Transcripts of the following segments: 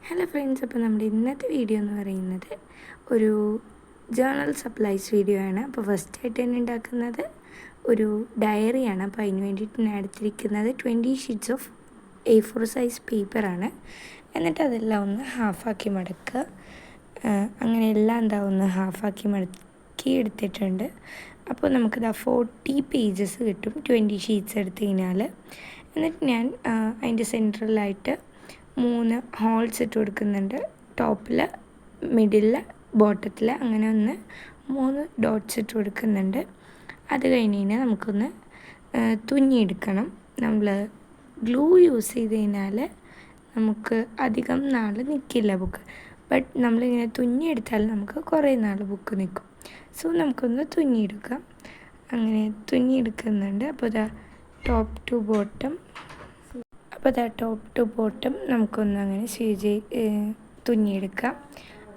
Hello friends, അപ്പോൾ നമ്മുടെ ഇന്നത്തെ വീഡിയോ എന്ന് പറയുന്നത് ഒരു ജേർണൽ സപ്ലൈസ് വീഡിയോ ആണ്. അപ്പോൾ ഫസ്റ്റായിട്ട് തന്നെ ഉണ്ടാക്കുന്നത് ഒരു ഡയറിയാണ്. അപ്പോൾ അതിന് വേണ്ടിയിട്ട് ഞാൻ എടുത്തിരിക്കുന്നത് 20 ഷീറ്റ്സ് ഓഫ് A4 സൈസ് പേപ്പറാണ്. എന്നിട്ട് അതെല്ലാം ഒന്ന് ഹാഫാക്കി മടക്കുക. അങ്ങനെ എല്ലാം ഒന്ന് ഹാഫാക്കി മടക്കി എടുത്തിട്ടുണ്ട്. അപ്പോൾ നമുക്കിത് 40 പേജസ് കിട്ടും 20 ഷീറ്റ്സ് എടുത്തു കഴിഞ്ഞാൽ. എന്നിട്ട് ഞാൻ അതിൻ്റെ സെൻട്രലായിട്ട് 3 ഹോൾസ് ഇട്ട് കൊടുക്കുന്നുണ്ട്. ടോപ്പിൽ, മിഡിലിൽ, ബോട്ടത്തിൽ അങ്ങനെ 3 ഡോട്ട്സ് ഇട്ട് കൊടുക്കുന്നുണ്ട്. അത് കഴിഞ്ഞ് കഴിഞ്ഞാൽ നമുക്കൊന്ന് തുന്നിയെടുക്കണം. നമ്മൾ ഗ്ലൂ യൂസ് ചെയ്ത് കഴിഞ്ഞാൽ നമുക്ക് അധികം നാൾ നിൽക്കില്ല ബുക്ക്. ബട്ട് നമ്മളിങ്ങനെ തുന്നിയെടുത്താൽ നമുക്ക് കുറേ നാൾ ബുക്ക് നിൽക്കും. സോ നമുക്കൊന്ന് തുന്നിയെടുക്കാം. അങ്ങനെ തുന്നിയെടുക്കുന്നുണ്ട്. അപ്പോൾ ഇതാ ടോപ്പ് ടു ബോട്ടം നമുക്കൊന്ന് അങ്ങനെ തുന്നിയെടുക്കാം.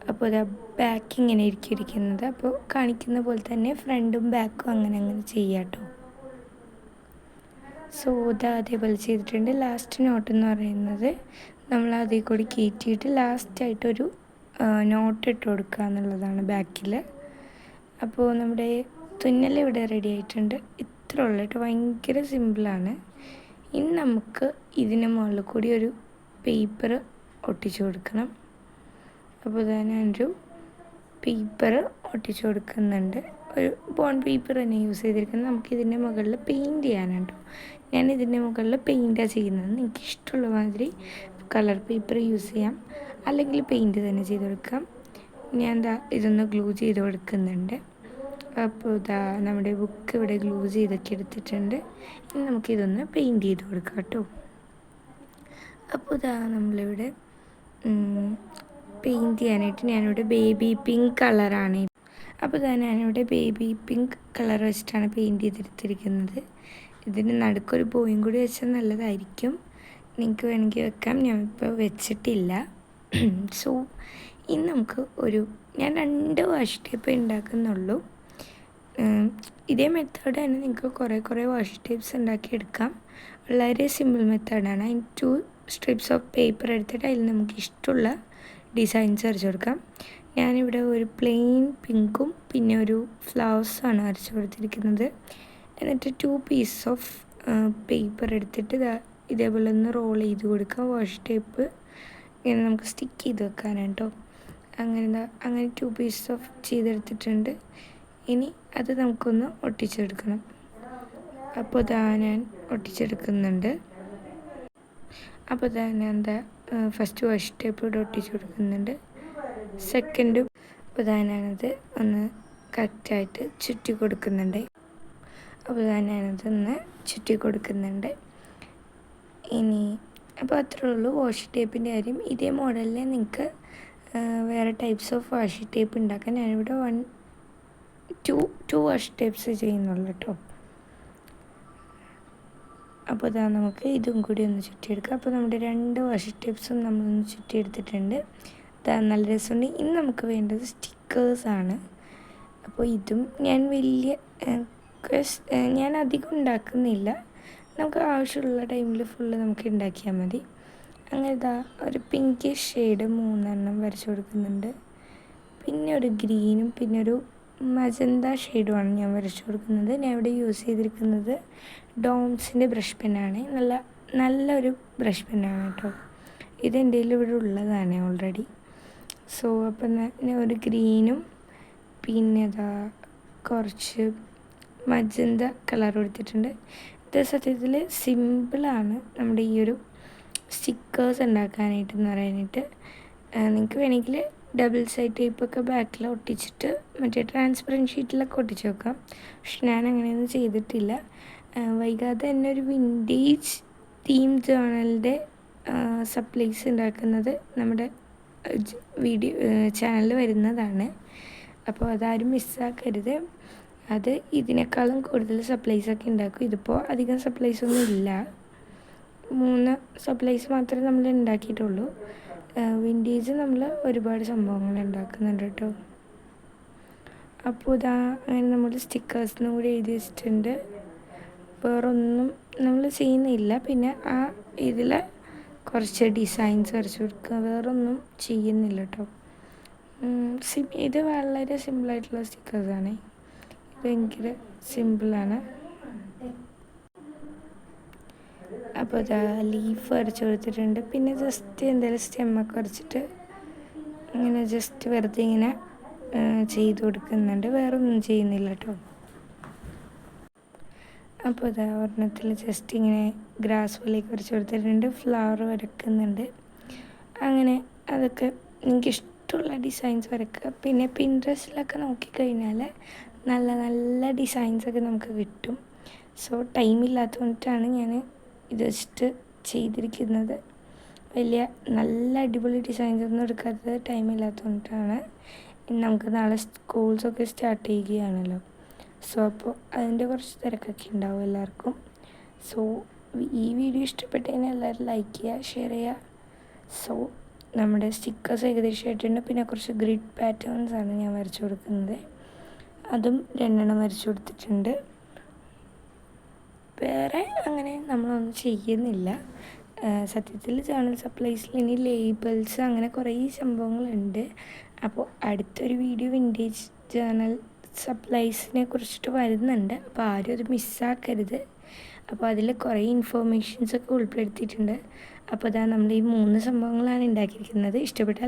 അപ്പോൾ ഇതാ ബാക്ക് ഇങ്ങനെ ഇരിക്കുന്നത്. അപ്പോൾ കാണിക്കുന്ന പോലെ തന്നെ ഫ്രണ്ടും ബാക്കും അങ്ങനെ ചെയ്യാം കേട്ടോ. സോ ഇതാ അതേപോലെ ചെയ്തിട്ടുണ്ട്. ലാസ്റ്റ് നോട്ട് എന്ന് പറയുന്നത് നമ്മൾ അതിൽ കൂടി കയറ്റിയിട്ട് ലാസ്റ്റായിട്ടൊരു നോട്ട് ഇട്ട് കൊടുക്കുക എന്നുള്ളതാണ് ബാക്കിൽ. അപ്പോൾ നമ്മുടെ തുന്നൽ ഇവിടെ റെഡി ആയിട്ടുണ്ട്. ഇത്ര ഉള്ളൂ കേട്ടോ, ഭയങ്കര സിമ്പിളാണ്. ഇനി നമുക്ക് ഇതിന് മുകളിൽ കൂടി ഒരു പേപ്പർ ഒട്ടിച്ചു കൊടുക്കണം. അപ്പോൾ ഞാനൊരു പേപ്പർ ഒട്ടിച്ചു കൊടുക്കുന്നുണ്ട്. ഒരു ബോണ്ട് പേപ്പർ തന്നെ യൂസ് ചെയ്തിരിക്കുന്നത്. നമുക്ക് ഇതിൻ്റെ മുകളിൽ പെയിൻറ്റ് ചെയ്യാനുണ്ടോ. ഞാൻ ഇതിൻ്റെ മുകളിൽ പെയിൻറ്റാണ് ചെയ്യുന്നത്. എനിക്ക് ഇഷ്ടമുള്ള മാതിരി കളർ പേപ്പർ യൂസ് ചെയ്യാം, അല്ലെങ്കിൽ പെയിൻറ്റ് തന്നെ ചെയ്ത് കൊടുക്കാം. ഞാൻ ഇതൊന്ന് ഗ്ലൂ ചെയ്ത് കൊടുക്കുന്നുണ്ട്. അപ്പോൾ നമ്മുടെ ബുക്ക് ഇവിടെ ഗ്ലൂ ചെയ്തൊക്കെ എടുത്തിട്ടുണ്ട്. ഇനി നമുക്കിതൊന്ന് പെയിൻറ്റ് ചെയ്ത് കൊടുക്കാം കേട്ടോ. അപ്പോൾ നമ്മളിവിടെ പെയിൻറ്റ് ചെയ്യാനായിട്ട് ഞാനിവിടെ ബേബി പിങ്ക് കളറാണ്. അപ്പോൾ ഞാനിവിടെ ബേബി പിങ്ക് കളർ വെച്ചിട്ടാണ് പെയിൻറ്റ് ചെയ്തെടുത്തിരിക്കുന്നത്. ഇതിന് നടുക്കൊരു ബോയും കൂടി വെച്ചാൽ നല്ലതായിരിക്കും. നിങ്ങൾക്ക് വേണമെങ്കിൽ വെക്കാം, ഞാനിപ്പോൾ വെച്ചിട്ടില്ല. സോ ഇനി നമുക്ക് ഞാൻ 2 വാഷ് ടേപ്പ് ഉണ്ടാക്കുന്നുള്ളൂ. ഇതേ മെത്തേഡ് തന്നെ നിങ്ങൾക്ക് കുറേ വാഷ് ടേപ്സ് ഉണ്ടാക്കിയെടുക്കാം. വളരെ സിമ്പിൾ മെത്തേഡാണ്. അതിന് 2 സ്ട്രിപ്സ് ഓഫ് പേപ്പർ എടുത്തിട്ട് അതിൽ നമുക്ക് ഇഷ്ടമുള്ള ഡിസൈൻസ് വരച്ച് കൊടുക്കാം. ഞാനിവിടെ ഒരു പ്ലെയിൻ പിങ്കും പിന്നെ ഒരു ഫ്ലവേഴ്സാണ് വരച്ച് കൊടുത്തിരിക്കുന്നത്. എന്നിട്ട് 2 പീസസ് ഓഫ് പേപ്പർ എടുത്തിട്ട് ഇതേപോലെ ഒന്ന് റോൾ ചെയ്ത് കൊടുക്കാം. വാഷ് ടേപ്പ് ഇങ്ങനെ നമുക്ക് സ്റ്റിക്ക് ചെയ്ത് വെക്കാനാണ് കേട്ടോ. അങ്ങനെ 2 പീസസ് ഓഫ് ചെയ്തെടുത്തിട്ടുണ്ട്. ഇനി അത് നമുക്കൊന്ന് ഒട്ടിച്ചെടുക്കണം. അപ്പോൾ ഞാൻ ഒട്ടിച്ചെടുക്കുന്നുണ്ട്. അപ്പോൾ ഞാൻ ഫസ്റ്റ് വാഷ് ടേപ്പ് ഇവിടെ ഒട്ടിച്ച് കൊടുക്കുന്നുണ്ട്. സെക്കൻഡും അപ്പോൾ ഞാനത് ഒന്ന് കറക്റ്റായിട്ട് ചുറ്റി കൊടുക്കുന്നുണ്ട്. അപ്പോൾ ഞാനതൊന്ന് ചുറ്റി കൊടുക്കുന്നുണ്ട്. ഇനി അപ്പോൾ അത്രേ ഉള്ളൂ വാഷ് ടേപ്പിൻ്റെ കാര്യം. ഇതേ മോഡലിൽ നിങ്ങൾക്ക് വേറെ ടൈപ്സ് ഓഫ് വാഷ് ടേപ്പ് ഉണ്ടാക്കാൻ ഞാനിവിടെ 2 വാഷ് ടേപ്സ് ചെയ്യുന്നുള്ളൂ കേട്ടോ. അപ്പോൾ നമുക്ക് ഇതും കൂടി ഒന്ന് ചുറ്റിയെടുക്കാം. അപ്പോൾ നമ്മുടെ 2 വാഷ് ടേപ്സും നമ്മളൊന്ന് ചുറ്റിയെടുത്തിട്ടുണ്ട്. നല്ല രസമുണ്ട്. ഇനി നമുക്ക് വേണ്ടത് സ്റ്റിക്കേഴ്സാണ്. അപ്പോൾ ഇതും ഞാൻ അധികം ഉണ്ടാക്കുന്നില്ല. നമുക്ക് ആവശ്യമുള്ള ടൈമിൽ ഫുള്ള് നമുക്ക് ഉണ്ടാക്കിയാൽ മതി. അങ്ങനെ ഒരു പിങ്കിഷ് ഷെയ്ഡ് 3 വരച്ച് കൊടുക്കുന്നുണ്ട്. പിന്നെ ഒരു ഗ്രീനും പിന്നെ ഒരു മജന്ത ഷെയ്ഡുമാണ് ഞാൻ വരച്ചു കൊടുക്കുന്നത്. ഞാൻ ഇവിടെ യൂസ് ചെയ്തിരിക്കുന്നത് ഡോംസിൻ്റെ ബ്രഷ് പെന്നാണ്. നല്ലൊരു ബ്രഷ് പെന്നാണ് കേട്ടോ. ഇതെൻ്റെ ഇവിടെ ഉള്ളതാണ് ഓൾറെഡി. സോ അപ്പം ഞാൻ ഒരു ഗ്രീനും പിന്നെ കുറച്ച് മജന്ത കളർ കൊടുത്തിട്ടുണ്ട്. ഇത് സത്യത്തിൽ സിമ്പിളാണ് നമ്മുടെ ഈ ഒരു സ്റ്റിക്കേഴ്സ് ഉണ്ടാക്കാനായിട്ടെന്ന് പറയാനായിട്ട്. നിങ്ങൾക്ക് വേണമെങ്കിൽ ഡബിൾ സൈഡ് ടേപ്പൊക്കെ ബാക്കിൽ ഒട്ടിച്ചിട്ട് മറ്റേ ട്രാൻസ്പെറൻറ്റ് ഷീറ്റിലൊക്കെ ഒട്ടിച്ച് വെക്കാം. പക്ഷെ ഞാൻ അങ്ങനെയൊന്നും ചെയ്തിട്ടില്ല. വൈകാതെ തന്നെ ഒരു വിൻറ്റേജ് തീം ജേർണലിൻ്റെ സപ്ലൈസ് ഉണ്ടാക്കുന്നത് നമ്മുടെ ചാനലിൽ വരുന്നതാണ്. അപ്പോൾ അതാരും മിസ്സാക്കരുത്. അത് ഇതിനേക്കാളും കൂടുതൽ സപ്ലൈസൊക്കെ ഉണ്ടാക്കും. ഇതിപ്പോൾ അധികം സപ്ലൈസൊന്നും ഇല്ല. 3 സപ്ലൈസ് മാത്രമേ നമ്മൾ ഉണ്ടാക്കിയിട്ടുള്ളൂ. വിൻറ്റേജ് നമ്മൾ ഒരുപാട് സംഭവങ്ങൾ ഉണ്ടാക്കുന്നുണ്ട് കേട്ടോ. അപ്പോൾ അങ്ങനെ നമ്മൾ സ്റ്റിക്കേഴ്സിനും കൂടി എഴുതി വെച്ചിട്ടുണ്ട്. വേറൊന്നും നമ്മൾ ചെയ്യുന്നില്ല. പിന്നെ ഇതിൽ കുറച്ച് ഡിസൈൻസ് വരച്ച് കൊടുക്കുക, വേറൊന്നും ചെയ്യുന്നില്ല കേട്ടോ. ഇത് വളരെ സിമ്പിളായിട്ടുള്ള സ്റ്റിക്കേഴ്സാണ്. ഇത് ഭയങ്കര സിമ്പിളാണ്. അപ്പോൾ ഇതാ ലീഫ് വരച്ച് കൊടുത്തിട്ടുണ്ട്. പിന്നെ ജസ്റ്റ് എന്തെങ്കിലും സ്റ്റെമ്മൊക്കെ വരച്ചിട്ട് ഇങ്ങനെ ജസ്റ്റ് വെറുതെ ഇങ്ങനെ ചെയ്ത് കൊടുക്കുന്നുണ്ട്, വേറൊന്നും ചെയ്യുന്നില്ല കേട്ടോ. അപ്പോൾ ഇതാ ഒരെണ്ണത്തിൽ ജസ്റ്റ് ഇങ്ങനെ ഗ്രാസ് പോലെയൊക്കെ വരച്ച് കൊടുത്തിട്ടുണ്ട്, ഫ്ലവർ വരക്കുന്നുണ്ട്. അങ്ങനെ അതൊക്കെ എനിക്കിഷ്ടമുള്ള ഡിസൈൻസ് വരക്കുക. പിന്നെ പിൻട്രസ്റ്റിലൊക്കെ നോക്കിക്കഴിഞ്ഞാൽ നല്ല നല്ല ഡിസൈൻസൊക്കെ നമുക്ക് കിട്ടും. സോ ടൈമില്ലാത്തതുകൊണ്ടിട്ടാണ് ഞാൻ ഇത് ജസ്റ്റ് ചെയ്തിരിക്കുന്നത്. വലിയ നല്ല അടിപൊളി ഡിസൈൻസ് ഒന്നും എടുക്കാത്തത് ടൈമില്ലാത്തതുകൊണ്ടിട്ടാണ്. നമുക്ക് നാളെ സ്കൂൾസൊക്കെ സ്റ്റാർട്ട് ചെയ്യുകയാണല്ലോ. സോ അപ്പോൾ അതിൻ്റെ കുറച്ച് തിരക്കൊക്കെ ഉണ്ടാവും എല്ലാവർക്കും. സോ ഈ വീഡിയോ ഇഷ്ടപ്പെട്ട് കഴിഞ്ഞാൽ എല്ലാവരും ലൈക്ക് ചെയ്യുക, ഷെയർ ചെയ്യുക. സോ നമ്മുടെ സ്റ്റിക്കേഴ്സ് ഏകദേശം ആയിട്ടുണ്ട്. പിന്നെ കുറച്ച് ഗ്രിഡ് പാറ്റേൺസാണ് ഞാൻ വരച്ചു കൊടുക്കുന്നത്, അതും 2 വരച്ചു കൊടുത്തിട്ടുണ്ട്. വേറെ അങ്ങനെ നമ്മളൊന്നും ചെയ്യുന്നില്ല. സത്യത്തിൽ ജേണൽ സപ്ലൈസിൽ ഇനി ലേബിൾസ് അങ്ങനെ കുറേ സംഭവങ്ങളുണ്ട്. അപ്പോൾ അടുത്തൊരു വീഡിയോ വിൻറ്റേജ് ജേണൽ സപ്ലൈസിനെ കുറിച്ചിട്ട് വരുന്നുണ്ട്. അപ്പോൾ ആരും അത് മിസ്സാക്കരുത്. അപ്പോൾ അതിൽ കുറേ ഇൻഫോർമേഷൻസൊക്കെ ഉൾപ്പെടുത്തിയിട്ടുണ്ട്. അപ്പോൾ അതാ നമ്മൾ ഈ 3 സംഭവങ്ങളാണ് ഉണ്ടാക്കിയിരിക്കുന്നത്. ഇഷ്ടപ്പെട്ടാൽ